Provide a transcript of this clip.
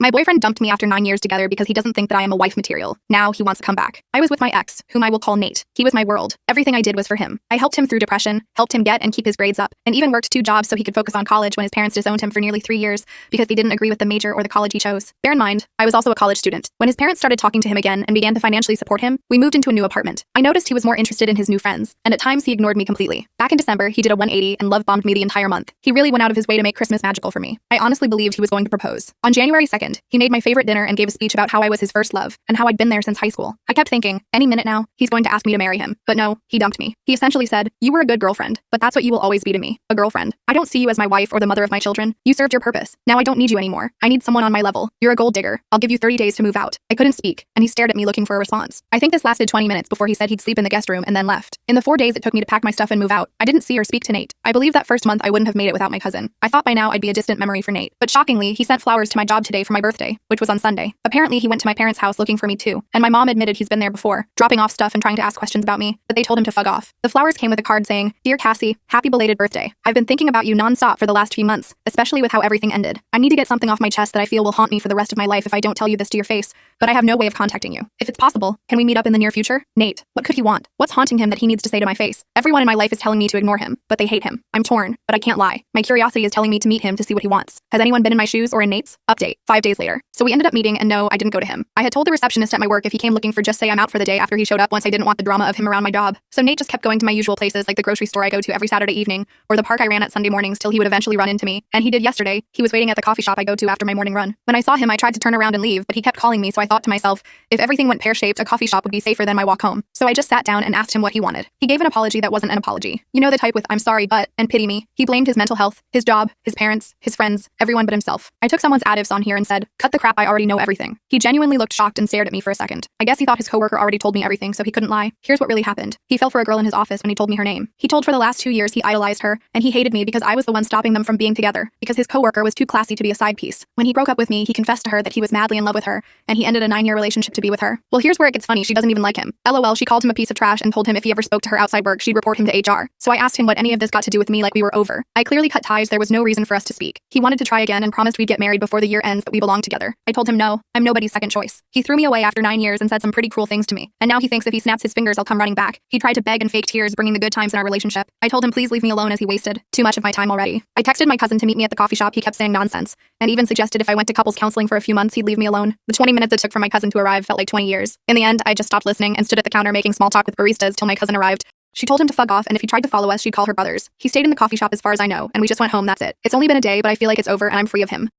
My boyfriend dumped me after 9 years together because he doesn't think that I am a wife material. Now he wants to come back. I was with my ex, whom I will call Nate. He was my world. Everything I did was for him. I helped him through depression, helped him get and keep his grades up, and even worked 2 jobs so he could focus on college when his parents disowned him for nearly 3 years because they didn't agree with the major or the college he chose. Bear in mind, I was also a college student. When his parents started talking to him again and began to financially support him, we moved into a new apartment. I noticed he was more interested in his new friends, and at times he ignored me completely. Back in December, he did a 180 and love bombed me the entire month. He really went out of his way to make Christmas magical for me. I honestly believed he was going to propose. On January 2nd, he made my favorite dinner and gave a speech about how I was his first love and how I'd been there since high school. I kept thinking, any minute now, he's going to ask me to marry him. But no, he dumped me. He essentially said, "You were a good girlfriend, but that's what you will always be to me, a girlfriend. I don't see you as my wife or the mother of my children. You served your purpose. Now I don't need you anymore. I need someone on my level. You're a gold digger. I'll give you 30 days to move out." I couldn't speak, and he stared at me looking for a response. I think this lasted 20 minutes before he said he'd sleep in the guest room and then left. In the 4 days it took me to pack my stuff and move out, I didn't see or speak to Nate. I believe that first month I wouldn't have made it without my cousin. I thought by now I'd be a distant memory for Nate. But shockingly, he sent flowers to my job today for my birthday, which was on Sunday. Apparently he went to my parents' house looking for me too, and my mom admitted he's been there before, dropping off stuff and trying to ask questions about me, but they told him to fuck off. The flowers came with a card saying, "Dear Cassie, happy belated birthday. I've been thinking about you non-stop for the last few months, especially with how everything ended. I need to get something off my chest that I feel will haunt me for the rest of my life if I don't tell you this to your face, but I have no way of contacting you. If it's possible, can we meet up in the near future?" Nate, what could he want? What's haunting him that he needs to say to my face? Everyone in my life is telling me to ignore him, but they hate him. I'm torn, but I can't lie. My curiosity is telling me to meet him to see what he wants. Has anyone been in my shoes or in Nate's? Update, 5 days later. So we ended up meeting, and no, I didn't go to him. I had told the receptionist at my work if he came looking for just say I'm out for the day after he showed up once I didn't want the drama of him around my job. So Nate just kept going to my usual places like the grocery store I go to every Saturday evening, or the park I ran at Sunday mornings till he would eventually run into me. And he did yesterday. He was waiting at the coffee shop I go to after my morning run. When I saw him, I tried to turn around and leave, but he kept calling me, so I thought to myself, if everything went pear-shaped, a coffee shop would be safer than my walk home. So I just sat down and asked him what he wanted. He gave an apology that wasn't an apology. You know, the type with "I'm sorry, but" and "pity me." He blamed his mental health, his job, his parents, his friends, everyone but himself. I took someone's additives on here and said, "Cut the crap, I already know everything." He genuinely looked shocked and stared at me for a second. I guess he thought his coworker already told me everything, so he couldn't lie. Here's what really happened. He fell for a girl in his office when he told me her name. He told for the last 2 years he idolized her, and he hated me because I was the one stopping them from being together, because his coworker was too classy to be a side piece. When he broke up with me, he confessed to her that he was madly in love with her, and he ended a 9-year relationship to be with her. Well, here's where it gets funny. She doesn't even like him. LOL, she called him a piece of trash and told him if he ever spoke to her outside work, she'd report him to HR. So I asked him what any of this got to do with me, like we were over. I clearly cut ties. There was no reason for us to speak. He wanted to try again and promised we'd get married before the year ends, that we belong together. I told him no, I'm nobody's second choice. He threw me away after 9 years and said some pretty cruel things to me. And now he thinks if he snaps his fingers I'll come running back. He tried to beg and fake tears, bringing the good times in our relationship. I told him please leave me alone as he wasted too much of my time already. I texted my cousin to meet me at the coffee shop. He kept saying nonsense, and even suggested if I went to couples counseling for a few months he'd leave me alone. The 20 minutes it took for my cousin to arrive felt like 20 years. In the end, I just stopped listening and stood at the counter making small talk with baristas till my cousin arrived. She told him to fuck off, and if he tried to follow us, she'd call her brothers. He stayed in the coffee shop as far as I know, and we just went home, that's it. It's only been a day, but I feel like it's over and I'm free of him.